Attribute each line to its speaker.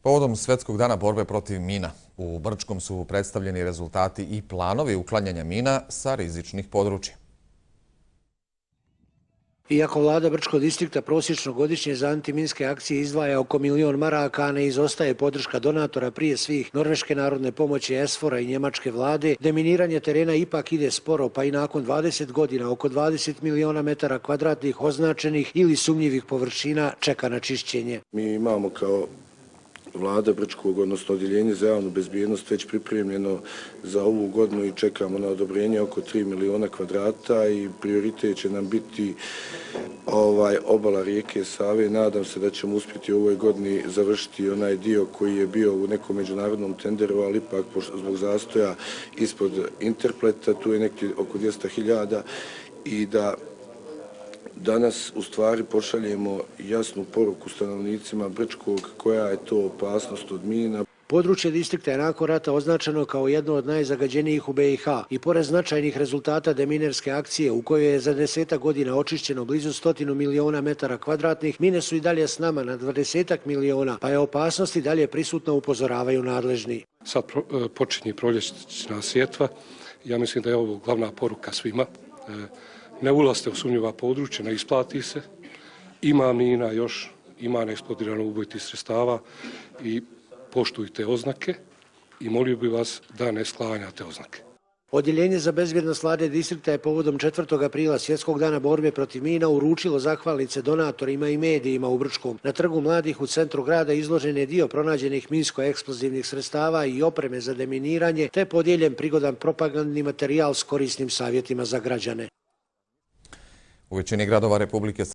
Speaker 1: Povodom Svjetskog dana borbe protiv mina, u Brčkom su predstavljeni rezultati i planovi uklanjanja mina sa rizičnih područja.
Speaker 2: Iako vlada Brčkog distrikta prosječno godišnje za antiminske akcije izdvaja oko 1.000.000 maraka, a ne izostaje podrška donatora, prije svih Norveške narodne pomoći, ESFOR-a i njemačke vlade, deminiranje terena ipak ide sporo, pa i nakon 20 godina oko 20 miliona metara kvadratnih označenih ili sumnjivih površina čeka na čišćenje.
Speaker 3: Mi imamo kao vlada Brčkog, odnosno odjeljenje za javnu bezbjednost, već pripremljeno za ovu godinu i čekamo na odobrenje oko 3 miliona kvadrata i prioritet će nam biti obala rijeke Save. Nadam se da ćemo uspjeti u ovoj godini završiti onaj dio koji je bio u nekom međunarodnom tenderu, ali ipak zbog zastoja ispod Interpleta, tu je neki oko 200.000 i da danas u stvari pošaljemo jasnu poruku stanovnicima Brčkog koja je to opasnost od mina.
Speaker 2: Područje distrikta je nakon rata označeno kao jedno od najzagađenijih u BiH i pored značajnih rezultata deminerske akcije u kojoj je za 10 godina očišćeno blizu 100 miliona metara kvadratnih, mine su i dalje s nama na 20 miliona, pa je opasnost i dalje prisutna, upozoravaju nadležni.
Speaker 4: Sad počinje proljećna sjetva. Ja mislim da je ovo glavna poruka svima. Ne ulazite u sumnjiva područja, ne isplati se. Ima mina još, ima neeksplodirano ubojitih sredstava i poštujte oznake i molio bih vas da ne sklanjate oznake.
Speaker 2: Odjeljenje za bezbjednost vlade distrikta je povodom 4. aprila Svjetskog dana borbe protiv mina uručilo zahvalnice donatorima i medijima u Brčkom. Na Trgu mladih u centru grada izložen je dio pronađenih minsko-eksplozivnih sredstava i opreme za deminiranje, te podijeljen prigodan propagandni materijal s korisnim savjetima za građane.
Speaker 1: U većini gradova Republike